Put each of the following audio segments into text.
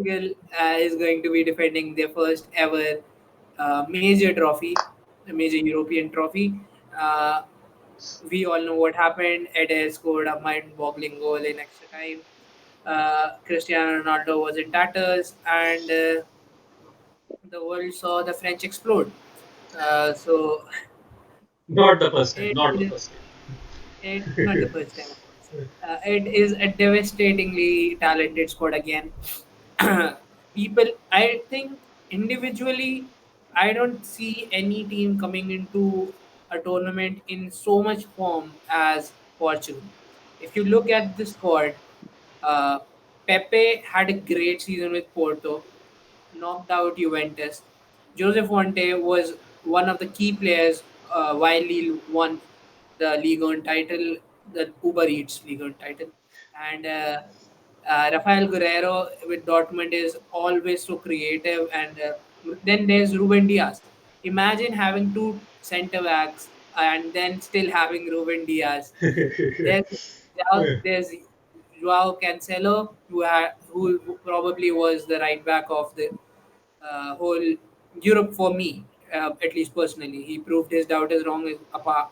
Portugal is going to be defending their first ever major trophy, a major European trophy. Uh, we all know what happened. Eder scored a mind-boggling goal in extra time. Cristiano Ronaldo was in tatters, and the world saw the French explode. So Not the first time. it Not the is first not the time. first time, of course. It is a devastatingly talented squad again. People, I think individually, I don't see any team coming into a tournament in so much form as Portugal. If you look at the squad, uh, Pepe had a great season with Porto, knocked out Juventus. Jose Fonte was one of the key players while Lille won the Ligue 1 title, the Uber Eats Ligue 1 title. And Rafael Guerrero with Dortmund is always so creative. And then there's Ruben Diaz. Imagine having two centre backs and then still having Ruben Diaz. There's there's Joao Cancelo, who probably was the right back of the whole Europe for me, at least personally. He proved his doubters wrong,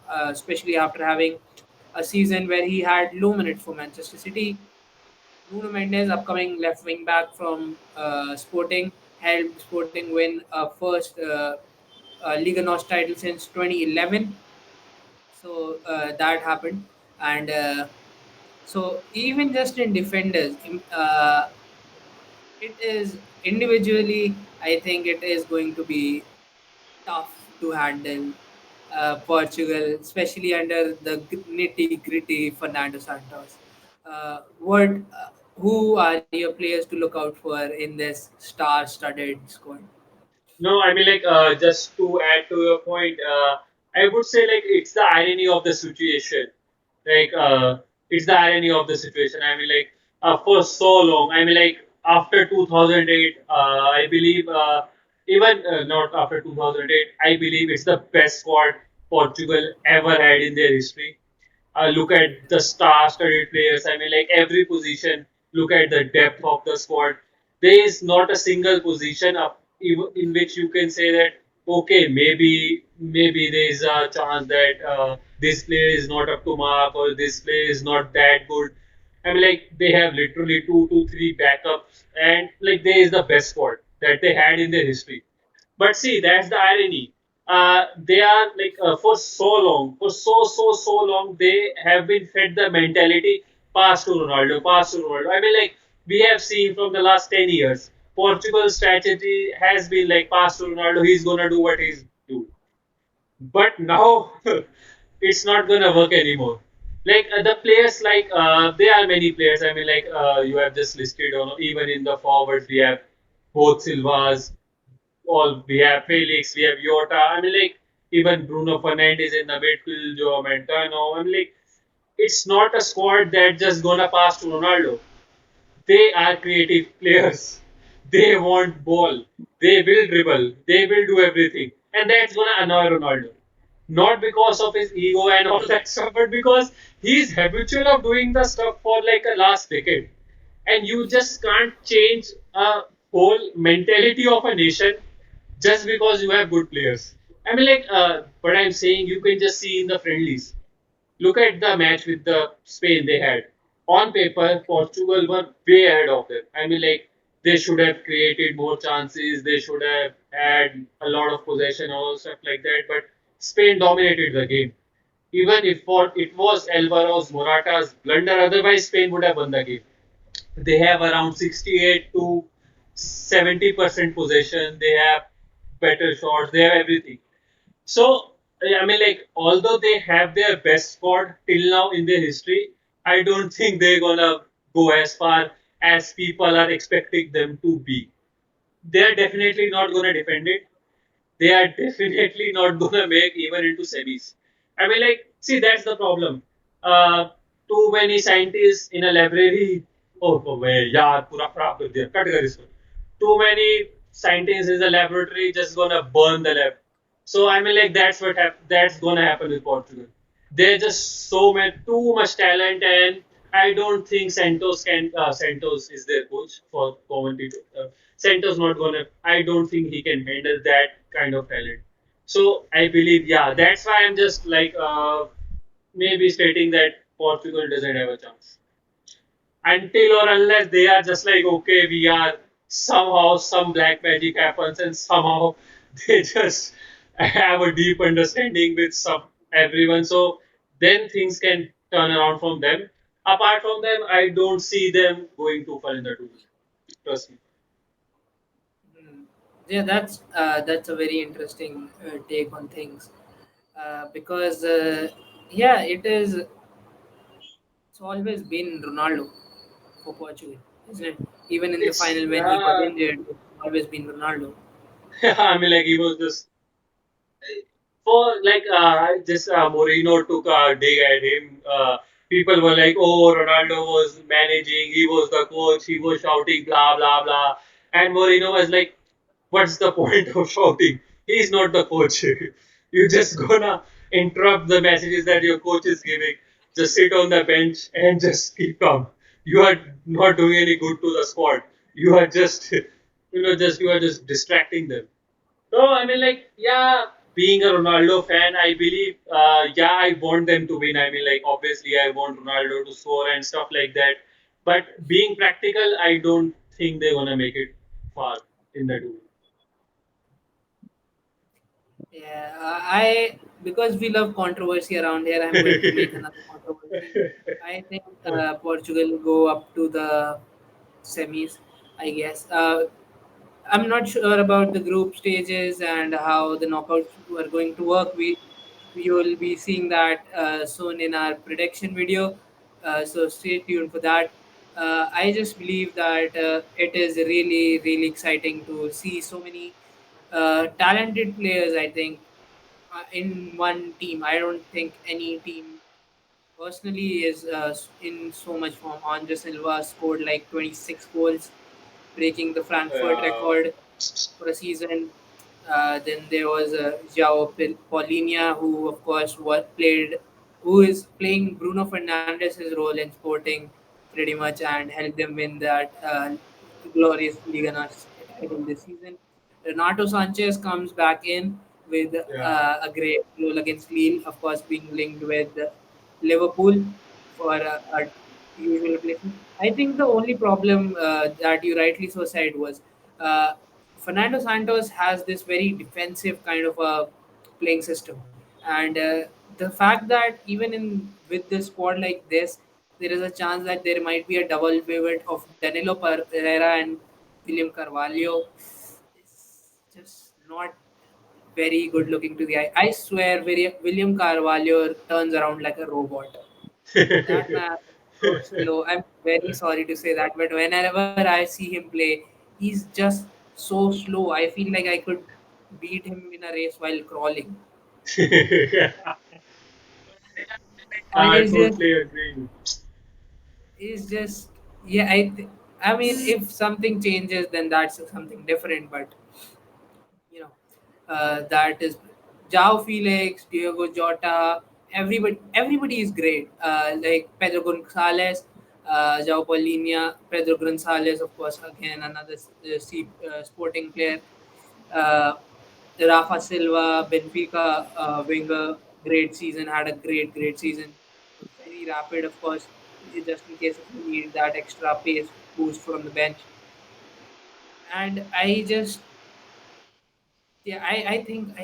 especially after having a season where he had low minutes for Manchester City. Nuno Mendes, upcoming left wing back from Sporting, helped Sporting win a first Liga NOS title since 2011. So that happened, and so even just in defenders, it is individually. I think it is going to be tough to handle Portugal, especially under the nitty gritty Fernando Santos. What? Who are your players to look out for in this star-studded squad? No, I mean, like, just to add to your point, I would say, like, it's the irony of the situation. Like, it's the irony of the situation. I mean, like, for so long, I mean, like, after 2008, I believe, even not after 2008, I believe it's the best squad Portugal ever had in their history. Look at the star-studded players. I mean, like every position. Look at the depth of the squad. There is not a single position up in which you can say that okay, maybe there is a chance that this player is not up to mark or this player is not that good. I mean, like they have literally 2 to 3 backups, and like there is the best squad that they had in their history. But see, that's the irony. They are like for so long, for so long, they have been fed the mentality pass to Ronaldo, pass to Ronaldo. I mean, like we have seen from the last 10 years, Portugal's strategy has been like pass to Ronaldo. He's gonna do what he's do. But now it's not gonna work anymore. Like the players, like there are many players. I mean, like you have just listed on even in the forwards we have both Silvas, all we have Felix, we have Yota. I mean, like even Bruno Fernandes in the midfield, Joe Montano. I mean, like it's not a squad that just gonna pass to Ronaldo. They are creative players. They want ball. They will dribble. They will do everything, and that's gonna annoy Ronaldo. Not because of his ego and all that stuff, but because he's habitual of doing the stuff for like a last decade, and you just can't change a whole mentality of a nation just because you have good players. I mean, like, what I'm saying, you can just see in the friendlies. Look at the match with the Spain they had. On paper, Portugal were way ahead of them. I mean, like, they should have created more chances. They should have had a lot of possession, all stuff like that. But Spain dominated the game. Even if for it was Alvaro's Morata's blunder, otherwise Spain would have won the game. They have around 68 to 70% possession. They have better shots. They have everything. So, I mean, like, although they have their best squad till now in their history, I don't think they're gonna go as far as people are expecting them to be. They're definitely not gonna defend it. They are definitely not gonna make even into semis. I mean, like, see, that's the problem. Uh, Too many scientists in a library. Oh, यार पूरा खराब कर दिया cut कर इसको. Too many scientists in the laboratory just gonna burn the lab. So I mean, like that's gonna happen with Portugal. They're just so much too much talent, and I don't think Santos is their coach for commentator. Santos not gonna. I don't think he can handle that kind of talent. So I believe, yeah, that's why I'm just like maybe stating that Portugal doesn't have a chance until or unless they are just like, okay, we are somehow some black magic happens and somehow they just have a deep understanding with some everyone, so then things can turn around from them. Apart from them, I don't see them going too far in the tournament. Trust me. Hmm. Yeah, that's a very interesting take on things, because yeah, it's always been Ronaldo for Portugal, isn't it? Even in the It's final when he got injured, it's always been Ronaldo. I mean, like he was just for like this Mourinho took a dig at him. People were like, "Oh, Ronaldo was managing. He was the coach. He was shouting, blah blah blah." And Mourinho was like, "What's the point of shouting? He's not the coach. You just gonna interrupt the messages that your coach is giving. Just sit on the bench and just keep calm. You are not doing any good to the squad. You are just, just you are just distracting them." No, I mean, like, yeah, being a Ronaldo fan, I believe, yeah, I want them to win. I mean, like, obviously, I want Ronaldo to score and stuff like that. But being practical, I don't think they're gonna make it far in the tour. Yeah, I because we love controversy around here, I'm going to make another controversy. I think Portugal will go up to the semis, I guess. I'm not sure about the group stages and how the knockouts were going to work. We will be seeing that soon in our prediction video. So stay tuned for that. I just believe that it is really really exciting to see so many talented players. I think in one team. I don't think any team personally is in so much form. Andre Silva scored like 26 goals, breaking the Frankfurt uh, record for a season. Then there was João Paulinha, who of course who is playing Bruno Fernandes's role in Sporting pretty much and helped them win that glorious Liga NOS title this season. Renato Sanchez comes back in with yeah. a great goal against Lille, of course, being linked with Liverpool for a usual replacement. I think the only problem that you rightly so said was uh, Fernando Santos has this very defensive kind of a playing system, and the fact that even in with the squad like this, there is a chance that there might be a double pivot of Danilo Pereira and William Carvalho. It's just not very good looking to the eye. I swear, William Carvalho turns around like a robot. That man is so slow. I'm very sorry to say that, but whenever I see him play, he's just so slow. I feel like I could beat him in a race while crawling. And I totally agree. it's just, yeah. I mean, if something changes, then that's something different. But you know, that is Jao Felix, Diego Jota, everybody is great. Like Pedro Gonzalez, Jao Paulinha, Pedro Gonzalez, of course, again another sporting player. Uh, Rafa Silva, Benfica winger, great season, had a great season. Was very rapid, of course, just in case if you need that extra pace boost from the bench. And I just yeah, I think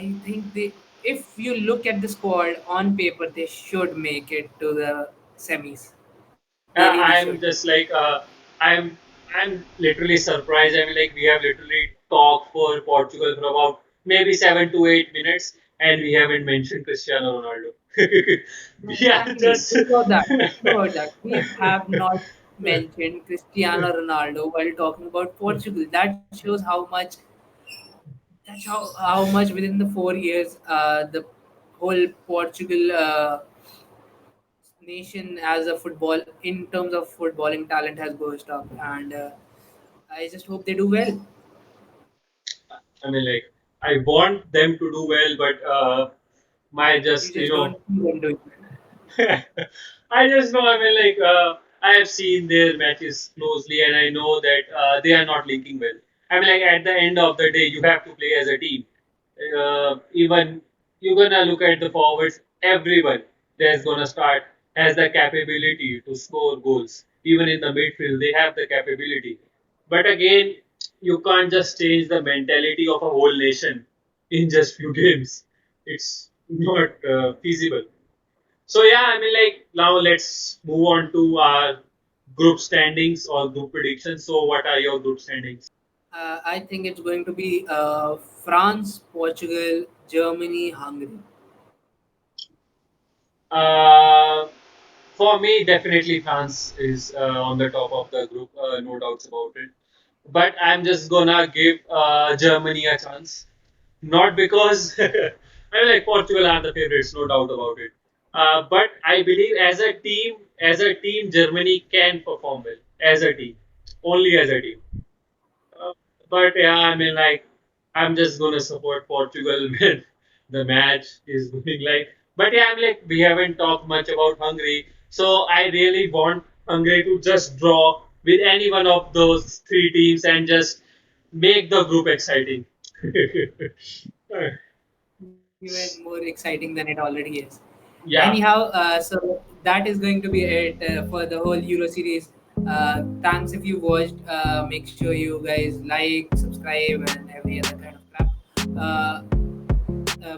they if you look at the squad on paper, they should make it to the semis. They really should. I'm just like I'm literally surprised. I mean, like we have literally talked for Portugal for about maybe 7 to 8 minutes, and we haven't mentioned Cristiano Ronaldo. We are Exactly. just Think about that. Think about that. We have not mentioned Cristiano Ronaldo while talking about Portugal. That shows how much within the 4 years the whole Portugal nation as a football in terms of footballing talent has burst up, and I just hope they do well. I mean, like I want them to do well, but my You just just don't see them doing well. I just know. I mean, like I have seen their matches closely, and I know that they are not linking well. I mean, like at the end of the day, you have to play as a team. Even you're gonna look at the forwards. Everyone that's gonna start has the capability to score goals. Even in the midfield, they have the capability. But again, you can't just change the mentality of a whole nation in just few games. It's not feasible. So yeah, I mean, like now let's move on to our group standings or group predictions. So what are your group standings? I think it's going to be France, Portugal, Germany, Hungary. Uh, for me, definitely France is on the top of the group, no doubts about it. But I'm just gonna give Germany a chance, not because I mean, like Portugal are the favorites, no doubt about it. But I believe as a team, Germany can perform well as a team, only as a team. Uh, but yeah, I mean, like, I'm just gonna support Portugal when the match is going like. But yeah, I'm like, we haven't talked much about Hungary, so I really want Hungary to just draw with any one of those three teams and just make the group exciting. Even more exciting than it already is. Yeah. Anyhow, so that is going to be it for the whole Euro series. Thanks if you watched. Make sure you guys like, subscribe, and every other kind of crap. Uh,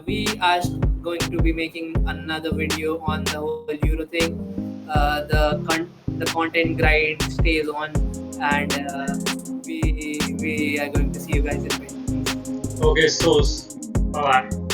we are going to be making another video on the whole Euro thing. The content grind stays on, and we are going to see you guys in a bit. Okay, so bye bye.